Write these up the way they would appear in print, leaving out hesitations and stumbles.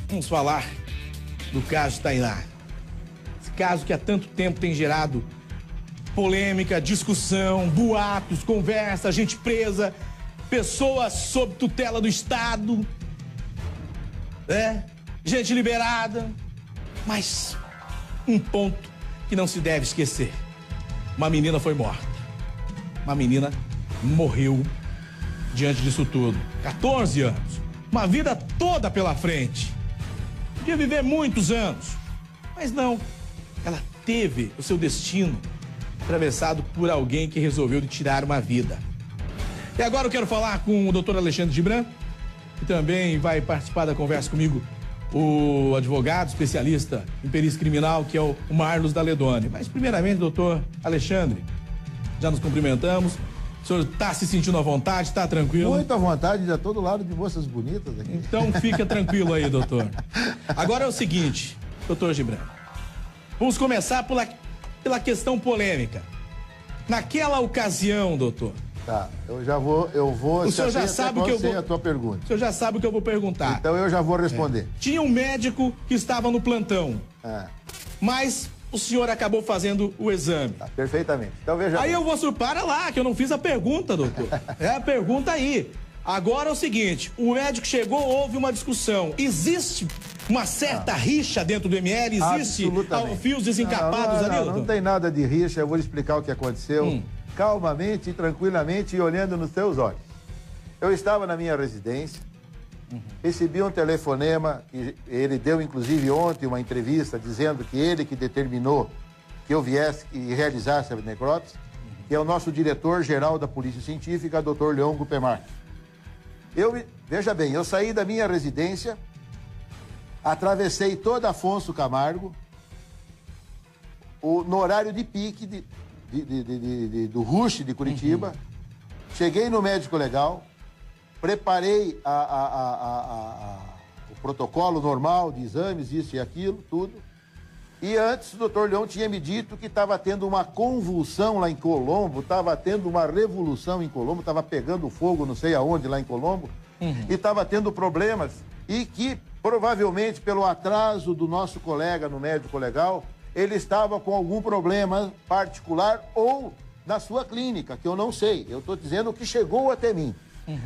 Vamos falar do caso Tainá. Esse caso que há tanto tempo tem gerado polêmica, discussão, boatos, conversa, gente presa, pessoas sob tutela do Estado, gente liberada. Mas um ponto que não se deve esquecer: uma menina foi morta. Uma menina morreu diante disso tudo. 14 anos. Uma vida toda pela frente. Podia viver muitos anos. Mas não. Ela teve o seu destino atravessado por alguém que resolveu lhe tirar uma vida. E agora eu quero falar com o Dr. Alexandre Gibran, que também vai participar da conversa comigo, o advogado especialista em perícia criminal, que é o Marlos Daledoni. Mas primeiramente, doutor Alexandre, já nos cumprimentamos. O senhor está se sentindo à vontade, está tranquilo? Muito à vontade, já estou do lado de moças bonitas aqui. Então fica tranquilo aí, doutor. Agora é o seguinte, doutor Gibran. Vamos começar pela questão polêmica. Naquela ocasião, doutor. Tá, eu vou. O senhor já sabe o que eu vou. A tua pergunta. O senhor já sabe o que eu vou perguntar. Então eu já vou responder. Tinha um médico que estava no plantão. Mas o senhor acabou fazendo o exame. Tá, perfeitamente. Então veja. Aí eu vou para lá, que eu não fiz a pergunta, doutor. É a pergunta aí. Agora é o seguinte: o médico chegou, houve uma discussão. Existe uma certa rixa dentro do ML? Existe fios desencapados ali, doutor? Não tem nada de rixa, eu vou lhe explicar o que aconteceu. Calmamente, tranquilamente e olhando nos teus olhos. Eu estava na minha residência, recebi um telefonema, que ele deu inclusive ontem uma entrevista dizendo que ele que determinou que eu viesse e realizasse a necrópsia, que é o nosso diretor-geral da Polícia Científica, Dr. Leon Gupemark. Veja bem, eu saí da minha residência, atravessei toda Afonso Camargo, no horário de pique do rush de Curitiba, cheguei no médico legal, preparei o protocolo normal de exames, isso e aquilo, tudo. E antes o doutor Leão tinha me dito que estava tendo uma convulsão lá em Colombo, estava tendo uma revolução em Colombo, estava pegando fogo não sei aonde lá em Colombo, e estava tendo problemas, e que provavelmente pelo atraso do nosso colega no médico legal, ele estava com algum problema particular ou na sua clínica, que eu não sei. Eu estou dizendo que chegou até mim.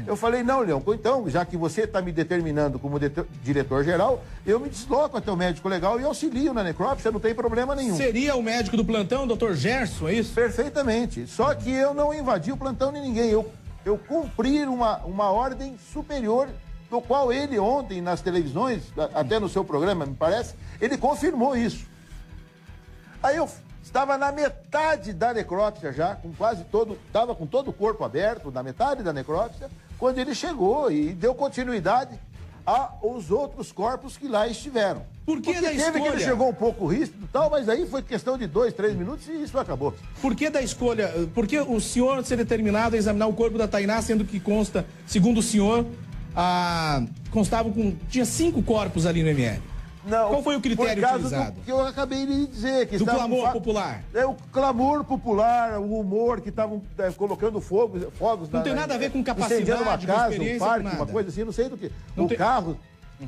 Eu falei, não, Leão, então, já que você está me determinando como diretor-geral, eu me desloco até o médico legal e auxilio na necrópsia, não tem problema nenhum. Seria o médico do plantão, doutor Gerson, é isso? Perfeitamente. Só que eu não invadi o plantão de ninguém. Eu cumpri uma ordem superior, do qual ele ontem, nas televisões, até no seu programa, me parece, ele confirmou isso. Aí eu estava na metade da necrópsia já, estava com todo o corpo aberto, na metade da necrópsia, quando ele chegou e deu continuidade aos outros corpos que lá estiveram. Porque da teve escolha? Que ele chegou um pouco ríspido e tal, mas aí foi questão de 2, 3 minutos e isso acabou. Por que da escolha? Por que o senhor ser determinado a examinar o corpo da Tainá, sendo que consta, segundo o senhor, tinha 5 corpos ali no ML? Não, qual foi o critério utilizado? Que eu acabei de dizer. Que do clamor popular. É o clamor popular, o rumor que estavam colocando fogos não tem nada a ver com capacidade, incendiando uma casa, um parque, uma coisa assim, não sei do que. Carro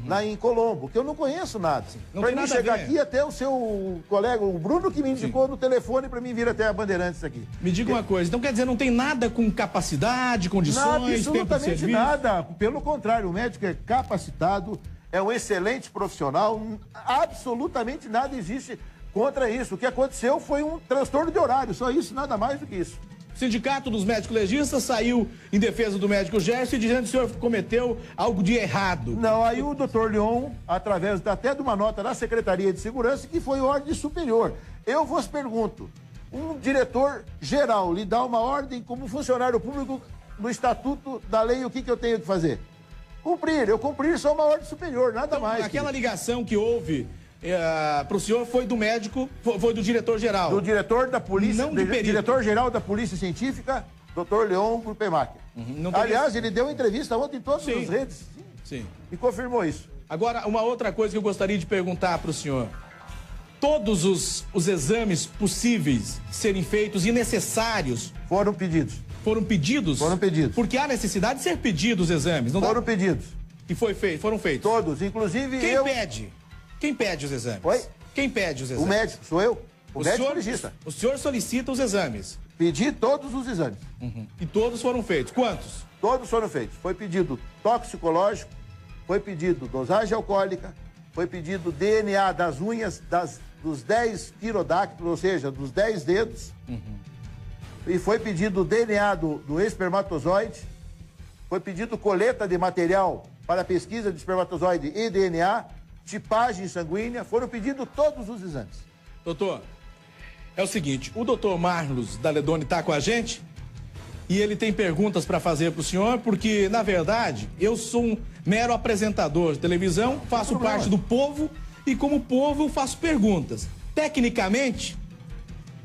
lá em Colombo, que eu não conheço nada. Para mim chegar aqui, até o seu colega, o Bruno, que me indicou no telefone para mim vir até a Bandeirantes aqui. Me diga uma coisa, então quer dizer, não tem nada com capacidade, condições, absolutamente tempo de serviço? Nada. Pelo contrário, o médico é capacitado, é um excelente profissional, absolutamente nada existe contra isso. O que aconteceu foi um transtorno de horário, só isso, nada mais do que isso. O Sindicato dos Médicos Legistas saiu em defesa do médico Gerson, dizendo que o senhor cometeu algo de errado. Não, aí o doutor Leon, através até de uma nota da Secretaria de Segurança, que foi ordem superior. Eu vos pergunto, um diretor geral lhe dá uma ordem como funcionário público no Estatuto da Lei, o que eu tenho que fazer? Eu cumprir só uma ordem superior, nada mais. Aquela ligação que houve para o senhor foi do médico, foi do diretor-geral? Do diretor da polícia, não do perito. Diretor-geral da Polícia Científica, Dr. Leon Grupemacher. Aliás, ele deu entrevista ontem em todas as redes. Sim. E confirmou isso. Agora, uma outra coisa que eu gostaria de perguntar para o senhor. Todos os exames possíveis serem feitos e necessários... Foram pedidos. Foram pedidos? Foram pedidos. Porque há necessidade de ser pedidos os exames. Não foram pedidos. que foram feitos? Todos, inclusive Quem eu... pede? Quem pede os exames? Oi? Quem pede os O exames? médico, sou eu. O médico legista. O senhor solicita os exames. Pedi todos os exames. E todos foram feitos. Quantos? Todos foram feitos. Foi pedido toxicológico, foi pedido dosagem alcoólica, foi pedido DNA das unhas dos 10 quirodáctilos, ou seja, dos 10 dedos. E foi pedido DNA do espermatozoide. Foi pedido coleta de material para pesquisa de espermatozoide e DNA, tipagem sanguínea. Foram pedidos todos os exames. Doutor, é o seguinte, o doutor Marlos Daledoni está com a gente e ele tem perguntas para fazer para o senhor, porque, na verdade, eu sou um mero apresentador de televisão, faço parte do povo e, como povo, eu faço perguntas. Tecnicamente,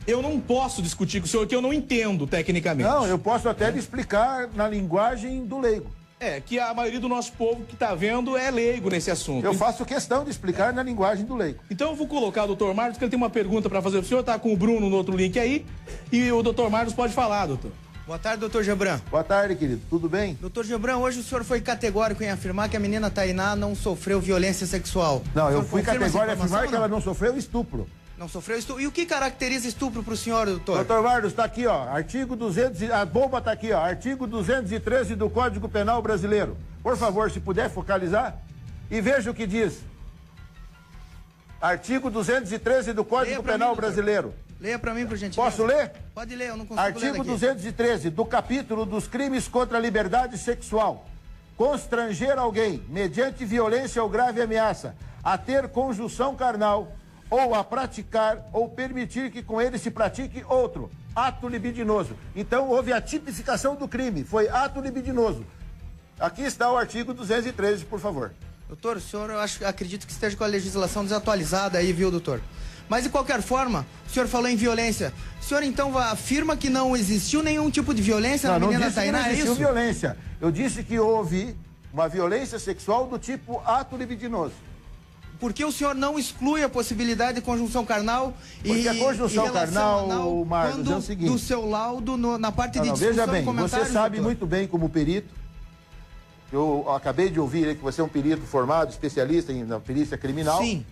eu não posso discutir com o senhor, que eu não entendo tecnicamente. Não, eu posso até lhe explicar na linguagem do leigo. É, que a maioria do nosso povo que está vendo é leigo nesse assunto. Eu faço questão de explicar na linguagem do leigo. Então eu vou colocar o doutor Marlos, porque ele tem uma pergunta para fazer para o senhor, tá com o Bruno no outro link aí, e o doutor Marlos pode falar, doutor. Boa tarde, doutor Gebran. Boa tarde, querido. Tudo bem? Doutor Gebran, hoje o senhor foi categórico em afirmar que a menina Tainá não sofreu violência sexual. Não, eu O senhor fui confirma essa categórico em afirmar informação que ou ela não sofreu estupro. Não sofreu estupro. E o que caracteriza estupro pro senhor, doutor? Doutor Marlos, está aqui, ó, artigo 200, a bomba está aqui, ó, artigo 213 do Código Penal Brasileiro. Por favor, se puder focalizar e veja o que diz. Artigo 213 do Código Penal Brasileiro. Leia pra mim, por gentileza. Posso ler? Pode ler, eu não consigo ler Artigo daqui. 213 do capítulo dos crimes contra a liberdade sexual. Constranger alguém, mediante violência ou grave ameaça, a ter conjunção carnal, ou a praticar, ou permitir que com ele se pratique outro ato libidinoso. Então, houve a tipificação do crime, foi ato libidinoso. Aqui está o artigo 213, por favor. Doutor, o senhor, acredito que esteja com a legislação desatualizada aí, viu, doutor? Mas, de qualquer forma, o senhor falou em violência. O senhor, então, afirma que não existiu nenhum tipo de violência na menina Tainá, é isso? Não existiu violência. Eu disse que houve uma violência sexual do tipo ato libidinoso. Por que o senhor não exclui a possibilidade de conjunção carnal Porque a conjunção carnal, Marcos, é o seguinte... do seu laudo, na parte de discussão veja bem, e comentários, você sabe doutor. muito bem como perito, eu acabei de ouvir que você é um perito formado, especialista na perícia criminal. Sim.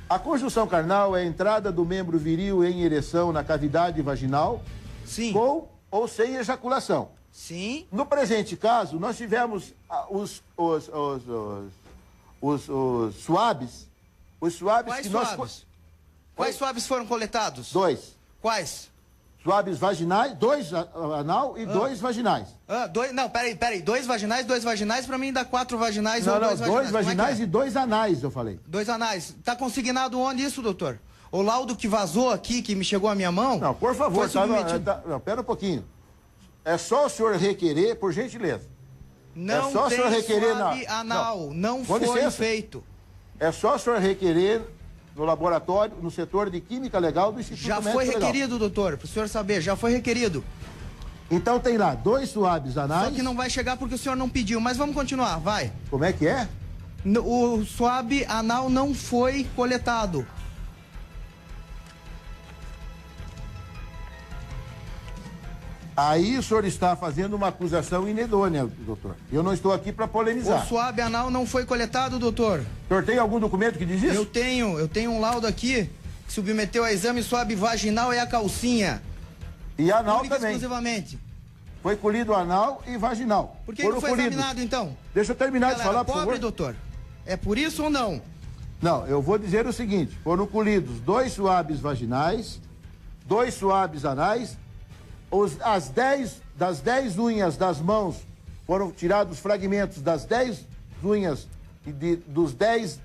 A conjunção carnal é a entrada do membro viril em ereção na cavidade vaginal, Sim. com ou sem ejaculação. Sim. No presente caso, nós tivemos os suaves. Os suaves Quais que nós... suaves? Quais suaves foram coletados? 2. Quais? Suaves vaginais, 2 anal e 2 vaginais. Não, peraí. 2 vaginais pra mim dá 4 vaginais Não, ou 2 2 vaginais. vaginais Como é e 2 anais, eu falei. 2 anais. Tá consignado onde isso, doutor? O laudo que vazou aqui, que me chegou à minha mão? Não, por favor, foi submetido... não, pera um pouquinho. É só o senhor requerer, por gentileza. Não é só o senhor requerer suave anal, não Com foi licença. feito. É só o senhor requerer no laboratório, no setor de química legal do Instituto Já Médico foi Legal. requerido, doutor, pro senhor saber, já foi requerido. Então tem lá 2 suaves anais. Só que não vai chegar porque o senhor não pediu, mas vamos continuar, vai. Como é que é? O suave anal não foi coletado. Aí o senhor está fazendo uma acusação inedônea, doutor. Eu não estou aqui para polemizar. O suave anal não foi coletado, doutor. O senhor tem algum documento que diz isso? Eu tenho um laudo aqui que submeteu a exame suave vaginal e a calcinha. E anal Única também. exclusivamente. Foi colhido anal e vaginal. Por que Foram não foi colhidos. examinado, então? Deixa eu terminar Ela de falar, era por pobre, favor. doutor? É por isso ou não? Não, eu vou dizer o seguinte: foram colhidos 2 suaves vaginais, 2 suaves anais, das 10 unhas das mãos foram tirados fragmentos das 10 unhas e dos 10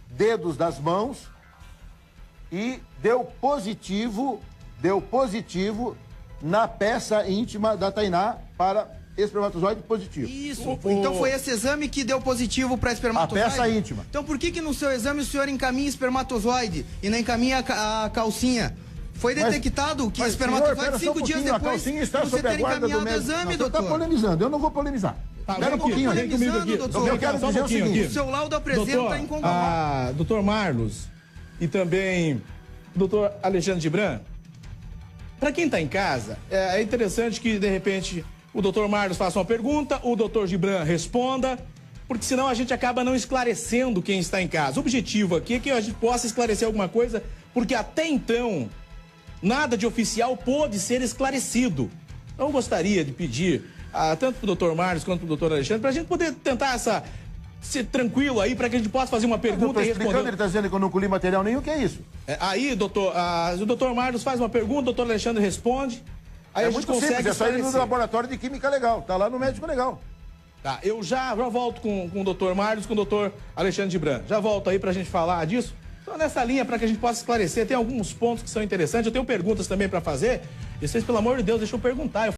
dedos das mãos e deu positivo na peça íntima da Tainá para espermatozoide positivo. Isso. Então foi esse exame que deu positivo para espermatozoide? A peça íntima. Então por que no seu exame o senhor encaminha espermatozoide e não encaminha a calcinha? Foi detectado que espermatozoide 5 dias depois a calcinha está você sob a ter guarda do encaminhado o médico. exame, Você doutor. está polemizando, eu não vou polemizar. Espera um pouquinho, vem vem comigo aqui. doutor. Eu quero dizer o seguinte. O seu laudo apresenta incongruência. Doutor Marlos e também doutor Alexandre Gibran, para quem está em casa, é interessante que, de repente, o doutor Marlos faça uma pergunta, o doutor Gibran responda porque senão a gente acaba não esclarecendo quem está em casa. O objetivo aqui é que a gente possa esclarecer alguma coisa, porque até então, nada de oficial pôde ser esclarecido. Eu gostaria de pedir, tanto para o doutor Marlos quanto para o doutor Alexandre, para a gente poder tentar ser tranquilo aí, para que a gente possa fazer uma pergunta e responder. Ele está dizendo que eu não colhi material nenhum, que é isso? Aí, doutor, o doutor Marlos faz uma pergunta, o doutor Alexandre responde, aí a gente muito consegue simples, é só ir no esclarecer. laboratório de química legal, tá lá no médico legal. Tá, eu já volto com o doutor Marlos, com o doutor Alexandre de Bran. Já volto aí pra gente falar disso. Só nessa linha, para que a gente possa esclarecer, tem alguns pontos que são interessantes. Eu tenho perguntas também para fazer. E vocês, pelo amor de Deus, deixa eu perguntar.